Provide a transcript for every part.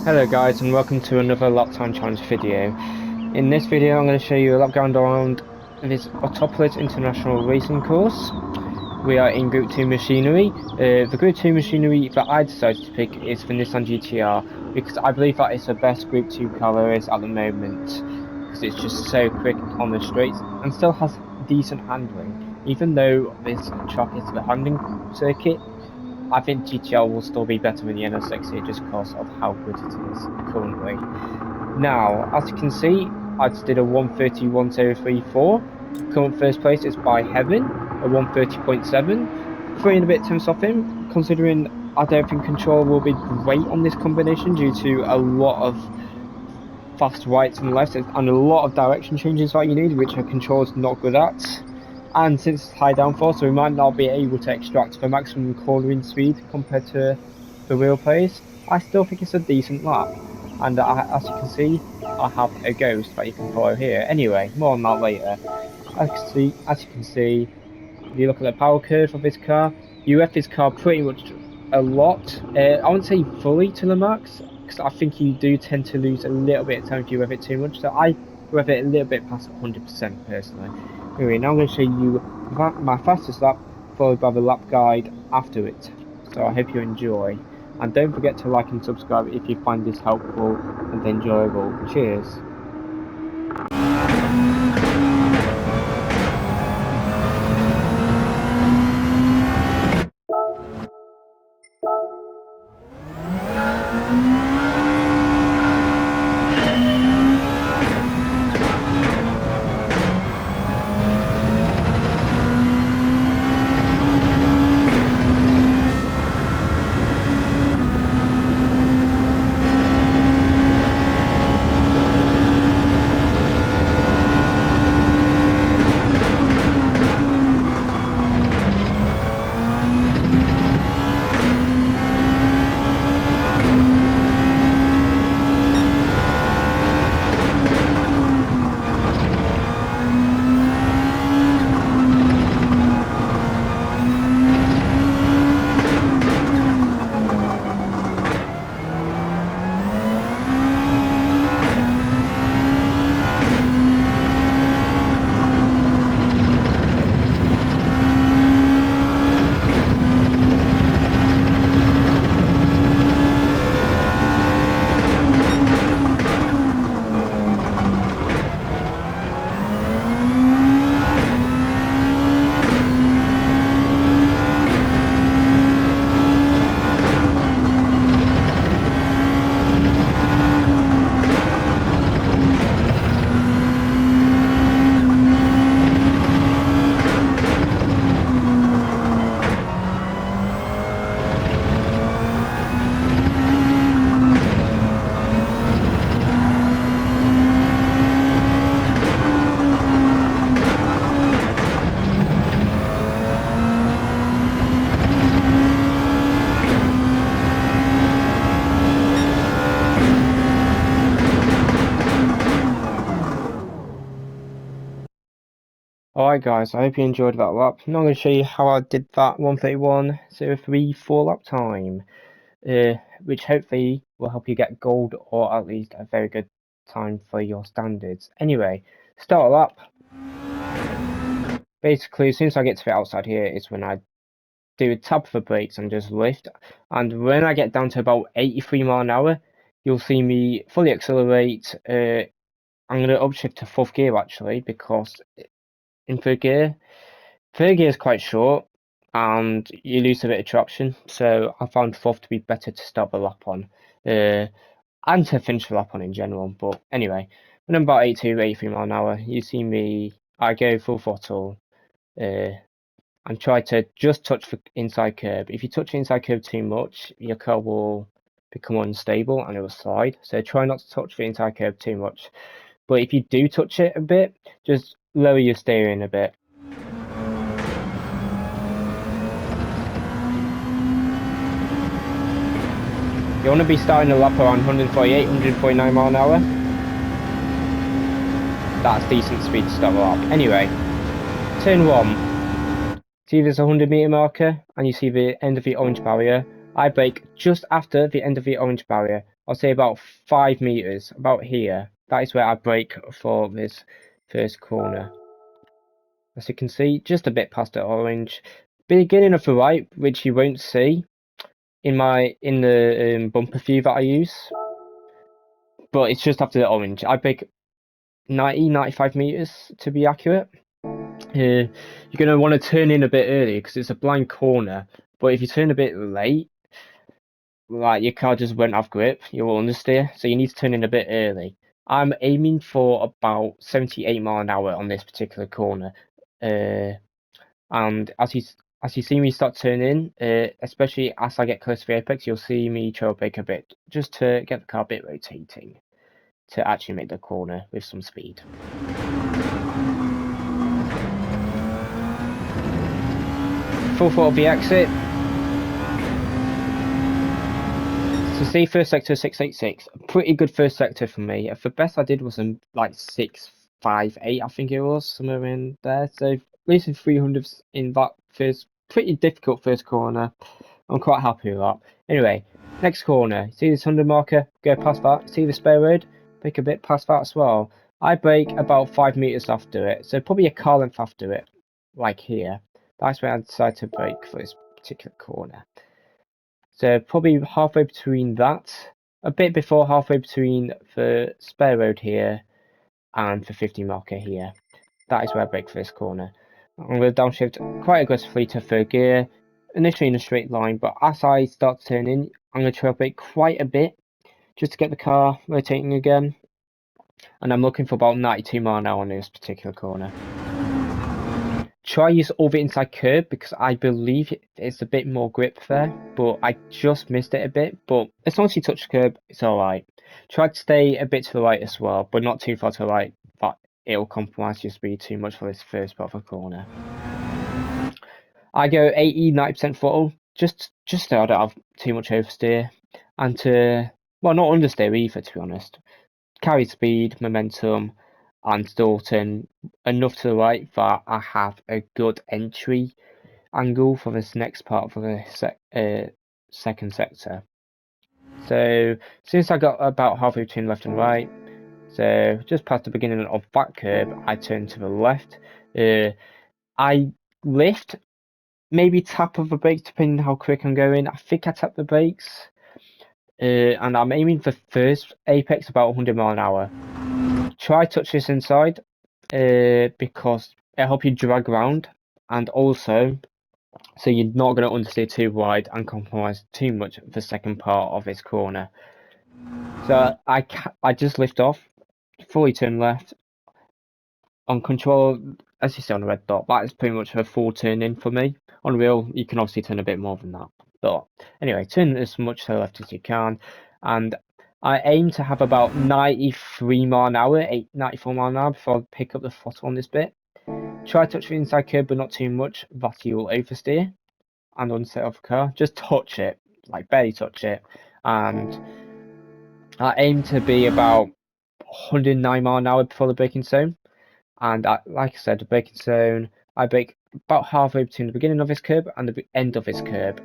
Hello guys, and welcome to another lap time challenge video. In this video I'm going to show you a lap going around this Autopolis International Racing Course. We are in Group 2 machinery. The Group 2 machinery that I decided to pick is the Nissan GTR because I believe that is the best Group 2 car there is at the moment, because it's just so quick on the straights and still has decent handling. Even though this track is the handling circuit, I think GTR will still be better than the NS60 just because of how good it is currently. Now, as you can see, I just did a 130.1034. Current first place is by Heaven, a 130.7. 3 and a bit tenths off him, considering I don't think control will be great on this combination due to a lot of fast rights and lefts and a lot of direction changes that you need, which a controller's not good at. And since it's high downforce, so we might not be able to extract the maximum cornering speed compared to the real players, I still think it's a decent lap. And as you can see, I have a ghost that you can follow here. Anyway, more on that later. As you can see, if you look at the power curve of this car, you ref this car pretty much a lot. I wouldn't say fully to the max, because I think you do tend to lose a little bit of time if you rev it too much. So I rev it a little bit past 100% personally. Anyway, now I'm going to show you my fastest lap, followed by the lap guide after it. So I hope you enjoy. And don't forget to like and subscribe if you find this helpful and enjoyable. Cheers. Alright guys, I hope you enjoyed that lap. Now I'm going to show you how I did that 131.034 lap time, which hopefully will help you get gold or at least a very good time for your standards. Anyway, start a lap. Basically, as soon as I get to the outside here is when I do a tap of the brakes and just lift. And when I get down to about 83 miles an hour, you'll see me fully accelerate. I'm going to upshift to 4th gear actually, because in third gear is quite short and you lose a bit of traction, so I found fourth to be better to start the lap on, and to finish the lap on in general. But anyway, when I'm about 82, 83 miles an hour, you see me, I go full throttle, and try to just touch the inside curb. If you touch the inside curb too much, your car will become unstable and it will slide, so try not to touch the inside curb too much. But if you do touch it a bit, just lower your steering a bit. You want to be starting a lap around 148, 149 miles an hour. That's decent speed to start a lap. Anyway, turn 1. See there's a 100-meter marker and you see the end of the orange barrier. I brake just after the end of the orange barrier I'll say about 5 meters, about here. That is where I brake for this first corner. As you can see, just a bit past the orange. Beginning of the right, which you won't see in the bumper view that I use. But it's just after the orange. I brake 95 meters to be accurate. You're going to want to turn in a bit early because it's a blind corner. But if you turn a bit late, like your car just won't have grip, you will understeer. So you need to turn in a bit early. I'm aiming for about 78 mile an hour on this particular corner. And as you see me start turning, especially as I get close to the apex, you'll see me trail brake a bit, just to get the car a bit rotating, to actually make the corner with some speed. Full throttle the exit. So see, first sector 686, a pretty good first sector for me. The best I did was in like 658, I think it was, somewhere in there. So racing 300s in that first, pretty difficult first corner. I'm quite happy with that. Anyway, next corner, see this 100 marker, go past that, see the spare road, brake a bit past that as well. I brake about 5 meters after it, so probably a car length after it, like here. That's when I decided to brake for this particular corner. So probably halfway between that, a bit before halfway between the spare road here and the 50 marker here. That is where I brake for this corner. I'm going to downshift quite aggressively to third gear, initially in a straight line, but as I start turning, I'm going to trail brake quite a bit just to get the car rotating again. And I'm looking for about 92 mile an hour on this particular corner. Try use over inside curb because I believe it's a bit more grip there, but I just missed it a bit. But as long as you touch the curb, it's alright. Try to stay a bit to the right as well, but not too far to the right, but it'll compromise your speed too much for this first part of the corner. I go 80-90% throttle, just so I don't have too much oversteer, and to, well, not understeer either, to be honest. Carry speed, momentum, and still turn enough to the right that I have a good entry angle for this next part for the second sector. So since I got about halfway between left and right, so just past the beginning of that curb, I turn to the left. I lift, maybe tap of the brakes depending on how quick I'm going. I think I tap the brakes, and I'm aiming for first apex about 100 mile an hour. Try touch this inside because it'll help you drag around, and also so you're not going to understeer too wide and compromise too much the second part of this corner. So I just lift off, fully turn left on control, as you see on the red dot. That is pretty much a full turn in for me. On real, you can obviously turn a bit more than that, but anyway, turn as much to the left as you can, and I aim to have about 93 mile an hour, 94 mile an hour before I pick up the throttle on this bit. Try to touch the inside curb, but not too much, that you will oversteer and unset off the car. Just touch it, like barely touch it, and I aim to be about 109 mile an hour before the braking zone. And like I said, the braking zone, I brake about halfway between the beginning of this curb and the end of this curb,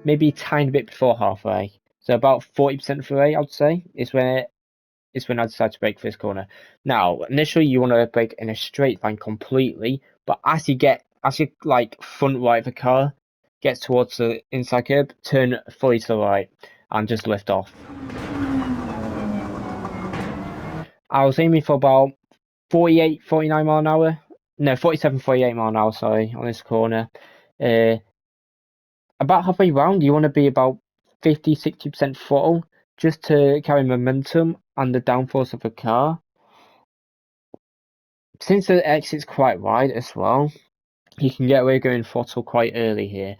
maybe a tiny bit before halfway. So about 40% of the way, I'd say, is when I decide to brake for this corner. Now, initially you want to brake in a straight line completely, but as you like front right of the car gets towards the inside curb, turn fully to the right and just lift off. I was aiming for about 48, 49 mile an hour. No, 47, 48 mile an hour, sorry, on this corner. About halfway round, you want to be about 50, 60% throttle just to carry momentum and the downforce of the car. Since the exit's quite wide as well, you can get away going throttle quite early here.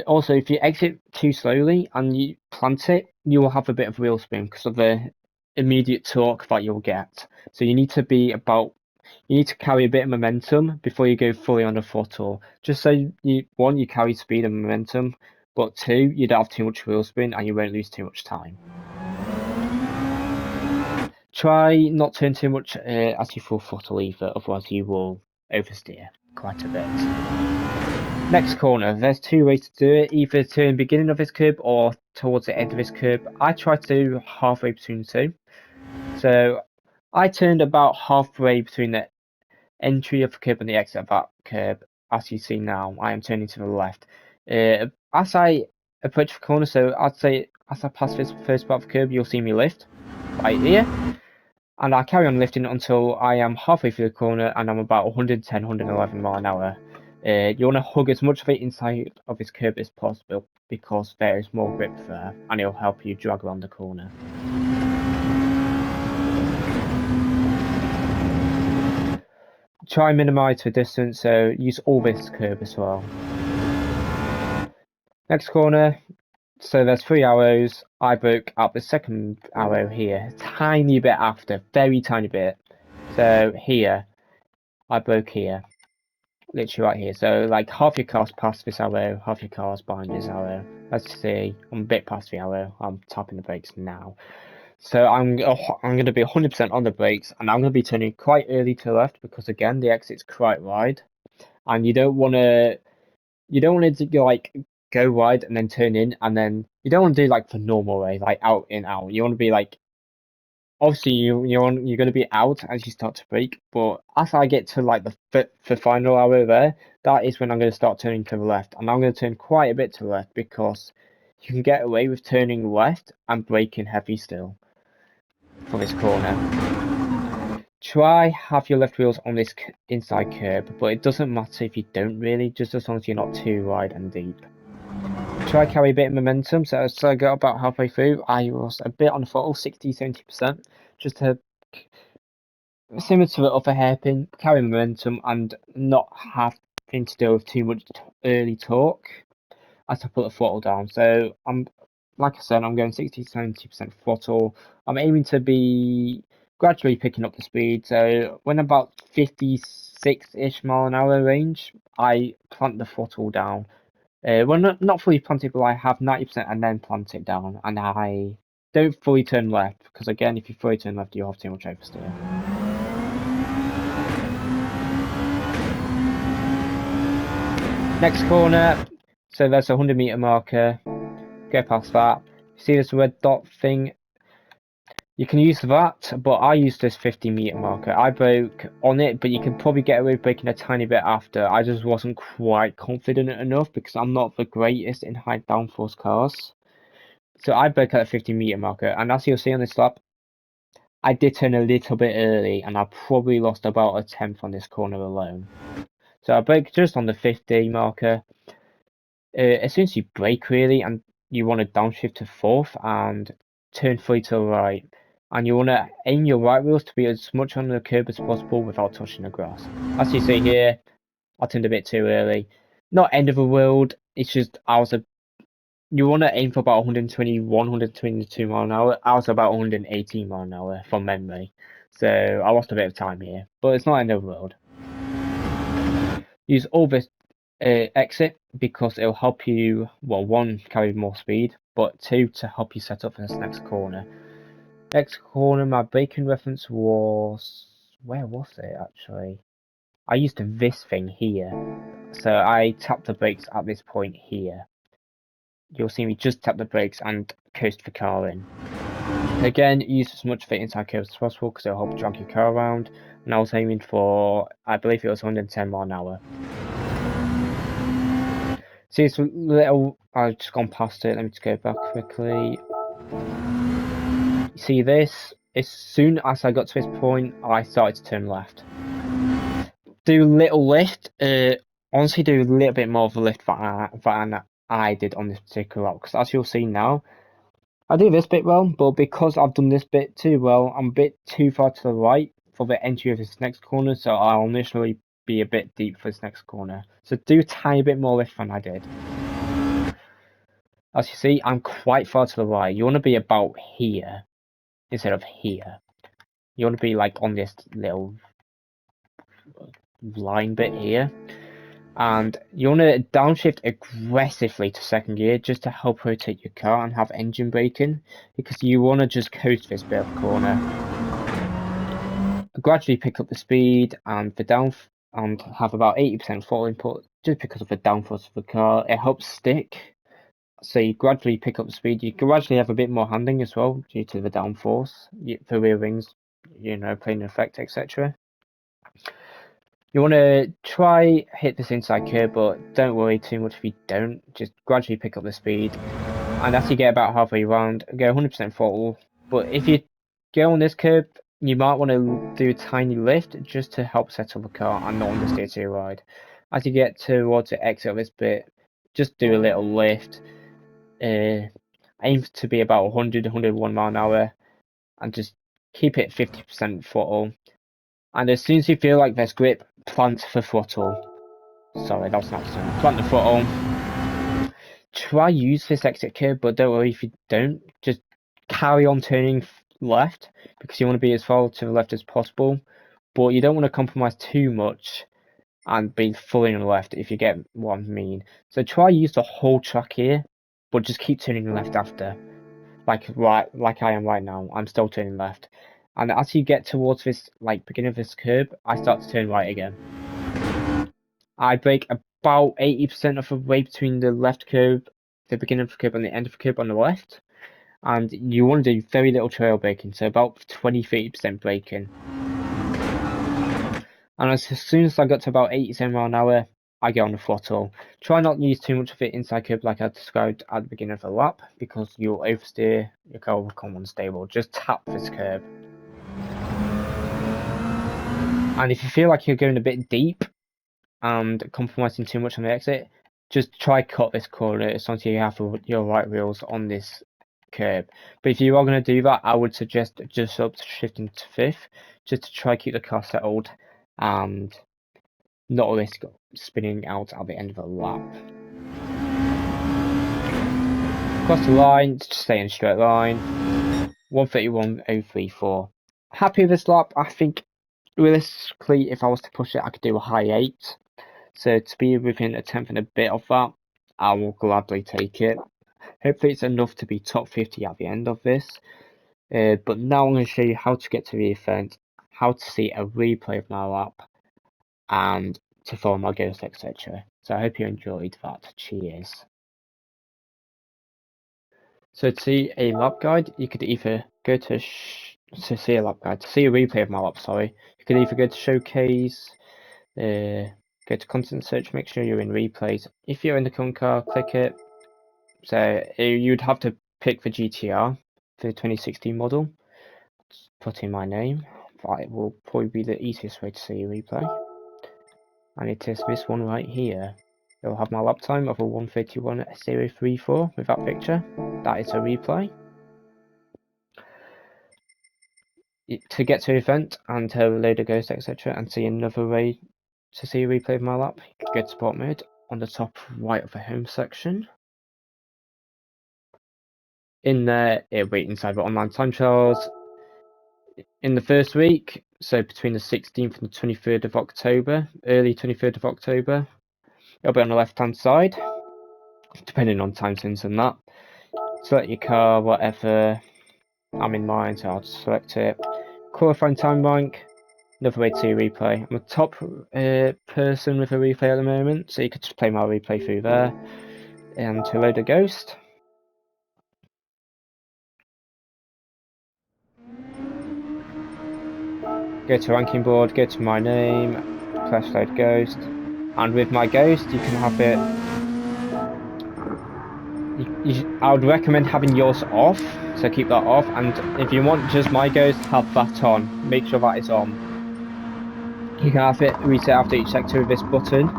Also, if you exit too slowly and you plant it, you will have a bit of wheel spin because of the immediate torque that you'll get. So you need to carry a bit of momentum before you go fully on the throttle. Just so you carry speed and momentum, but two, you don't have too much wheel spin and you won't lose too much time. Try not turn too much as you full throttle either, otherwise you will oversteer quite a bit. Next corner, there's two ways to do it, either to the beginning of this curb or towards the end of this curb. I tried to do halfway between the two. So I turned about halfway between the entry of the curb and the exit of that curb. As you see now, I am turning to the left. As I approach the corner, so I'd say as I pass this first part of the curb, you'll see me lift right here. And I carry on lifting until I am halfway through the corner and I'm about 110, 111 mile an hour. You want to hug as much of it inside of this curb as possible because there is more grip there and it'll help you drag around the corner. Try and minimise the distance, so use all this curb as well. Next corner, so there's 3 arrows. I broke up the second arrow here, tiny bit after, very tiny bit. So here, I broke here, literally right here. So like half your car's past this arrow, half your car's behind this arrow. Let's see, I'm a bit past the arrow. I'm tapping the brakes now. So I'm going to be 100% on the brakes, and I'm going to be turning quite early to the left because again the exit's quite wide, and you don't want to go like go wide and then turn in, and then you don't want to do like the normal way, like out in out. You want to be like, obviously you're going to be out as you start to brake, but as I get to like the final arrow there, that is when I'm going to start turning to the left, and I'm going to turn quite a bit to the left because you can get away with turning left and braking heavy still for this corner. Try have your left wheels on this inside curb, but it doesn't matter if you don't really, just as long as you're not too wide and deep. Try carry a bit of momentum, so as I got about halfway through, I was a bit on the throttle, 60-70%, just to similar to the other hairpin, carry momentum and not having to deal with too much early torque as I put the throttle down. So like I said, I'm going 60-70% throttle. I'm aiming to be gradually picking up the speed. So when about 56-ish mile an hour range, I plant the throttle down. Well, not fully planted, but I have 90% and then plant it down. And I don't fully turn left, because again, if you fully turn left, you'll have too much oversteer. Next corner, so there's a 100-meter marker. Go past that. See this red dot thing? You can use that, but I used this 50-meter marker. I broke on it, but you can probably get away with breaking a tiny bit after. I just wasn't quite confident enough because I'm not the greatest in high downforce cars. So I broke at a 50-meter marker, and as you'll see on this lap, I did turn a little bit early, and I probably lost about a tenth on this corner alone. So I broke just on the 50 marker. As soon as you brake really, and you want to downshift to fourth and turn fully to the right, and you want to aim your right wheels to be as much on the curb as possible without touching the grass. As you see here, I turned a bit too early. Not end of the world, it's just you want to aim for about 121, 122 mile an hour. I was about 118 mile an hour from memory, so I lost a bit of time here, but it's not end of the world. Use all this exit because it'll help you, well, one, carry more speed, but two, to help you set up for this next corner. Next corner, my braking reference was, where was it actually? I used this thing here, so I tapped the brakes at this point here. You'll see me just tap the brakes and coast the car in. Again, use as much of it inside curves as possible because it'll help drag your car around, and I was aiming for, I believe it was 110 mile an hour. See, it's a little, I've just gone past it, let me just go back quickly. See this? As soon as I got to this point, I started to turn left. Do a little lift, honestly do a little bit more of a lift than I did on this particular lap, because as you'll see now, I do this bit well, but because I've done this bit too well, I'm a bit too far to the right for the entry of this next corner, so I'll initially be a bit deep for this next corner. So do a tiny bit more lift than I did. As you see, I'm quite far to the right. You want to be about here instead of here. You want to be like on this little line bit here. And you want to downshift aggressively to second gear just to help rotate your car and have engine braking, because you want to just coast this bit of corner. Gradually pick up the speed, and the and have about 80% throttle input just because of the downforce of the car. It helps stick, so you gradually pick up speed. You gradually have a bit more handling as well due to the downforce. The rear wings, playing an effect, etc. You want to try hit this inside curve, but don't worry too much if you don't. Just gradually pick up the speed, and as you get about halfway around, go 100% throttle. But if you go on this curve, you might want to do a tiny lift just to help settle the car and not understeer too wide. As you get towards the exit of this bit, just do a little lift. Aim to be about 100, 101 mile an hour, and just keep it 50% throttle. And as soon as you feel like there's grip, plant the throttle. Sorry, that's not so. Plant the throttle. Try use this exit curve, but don't worry if you don't. Just carry on turning left because you want to be as far to the left as possible, but you don't want to compromise too much and be fully on the left, if you get what I mean. So try use the whole track here, but just keep turning left after. Like I am right now. I'm still turning left. And as you get towards this beginning of this curve, I start to turn right again. I brake about 80% of the way between the left curve, the beginning of the curve and the end of the curve on the left. And you want to do very little trail braking, so about 20-30% braking. And as soon as I got to about 87 miles an hour, I get on the throttle. Try not to use too much of it inside curve like I described at the beginning of the lap, because you'll oversteer, your car will become unstable. Just tap this curve. And if you feel like you're going a bit deep and compromising too much on the exit, just try cut this corner as long as you have your right wheels on this curve. But if you are going to do that, I would suggest just up to shifting to fifth, just to try keep the car settled and not risk spinning out at the end of a lap. Across the line, just stay in a straight line. 131.034. Happy with this lap. I think realistically, if I was to push it, I could do a high 8. So to be within a tenth and a bit of that, I will gladly take it. Hopefully it's enough to be top 50 at the end of this. But now I'm going to show you how to get to the event, how to see a replay of my lap, and to follow my goals, etc. So I hope you enjoyed that. Cheers. So to see a lap guide, you could either go to see a lap guide, to see a replay of my lap, sorry. You could either go to showcase, go to content search, make sure you're in replays. If you're in the current car, click it. So you'd have to pick the GTR, the 2016 model. Just put in my name. That will probably be the easiest way to see a replay. And it is this one right here. It will have my lap time of a 1:31.034 with that picture. That is a replay. To get to the event and to load a ghost, etc., and see another way to see a replay of my lap, you can go to sport mode on the top right of the home section. In there, it'll be inside the online time trials. In the first week, so between the 16th and the 23rd of October, early 23rd of October, it'll be on the left hand side, depending on time zones and that. Select your car, whatever. I'm in mine, so I'll just select it. Qualifying time rank, another way to see a replay. I'm a top person with a replay at the moment, so you could just play my replay through there. And to load a ghost, go to ranking board, go to my name, press load ghost, and with my ghost you can have it. I would recommend having yours off, so keep that off, and if you want just my ghost, have that on. Make sure that is on. You can have it reset after each sector with this button.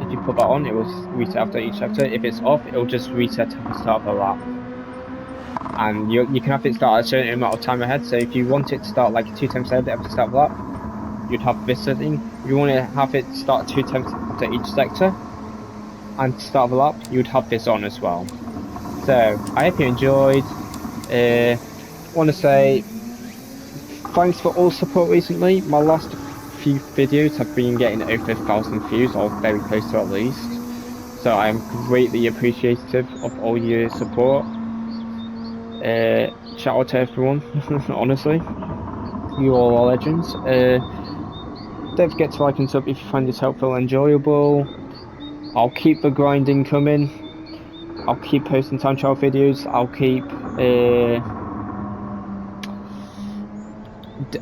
If you put that on, it will reset after each sector. If it's off, it will just reset at the start of the lap. And you can have it start a certain amount of time ahead. So if you want it to start like 2 times ahead at the start of the lap, you'd have this setting. If you want to have it start 2 times after each sector and start the lap, you'd have this on as well. So I hope you enjoyed. I want to say thanks for all support recently. My last few videos have been getting over 1,000 views, or very close to at least. So I am greatly appreciative of all your support. Shout out to everyone, honestly. You all are legends. Don't forget to like and sub if you find this helpful and enjoyable. I'll keep the grinding coming. I'll keep posting time trial videos.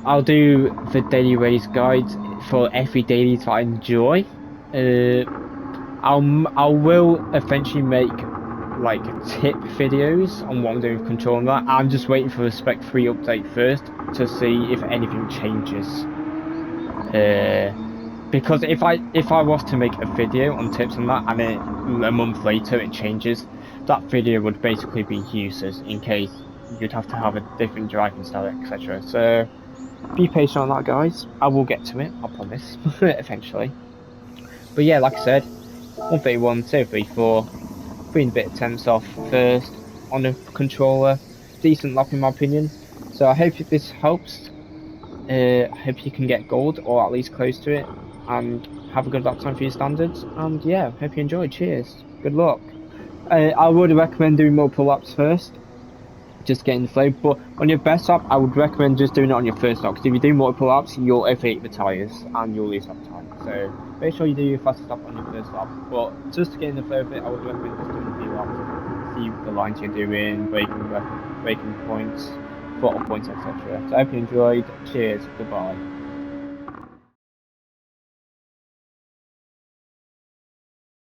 I'll do the daily race guides for every daily that I enjoy. I will eventually make like tip videos on what I'm doing with controlling that. I'm just waiting for the Spec 3 update first to see if anything changes. Because if I was to make a video on tips on that and then a month later it changes, that video would basically be useless in case you'd have to have a different driving style, etc. So be patient on that, guys. I will get to it, I promise, eventually. But yeah, like I said, 131, 234, putting a bit of temps off first on the controller. Decent lap in my opinion. So I hope this helps. I hope you can get gold or at least close to it and have a good lap time for your standards. And yeah, hope you enjoyed. Cheers. Good luck. I would recommend doing multiple laps first, just getting the flow. But on your best lap, I would recommend just doing it on your first lap because if you do multiple laps, you'll overheat the tyres and you'll lose lap time. So make sure you do your fastest lap on your first lap. But just to get in the flow of it, I would recommend just doing a few laps, see the lines you're doing, braking points, throttle points, etc. So I hope you enjoyed. Cheers. Goodbye.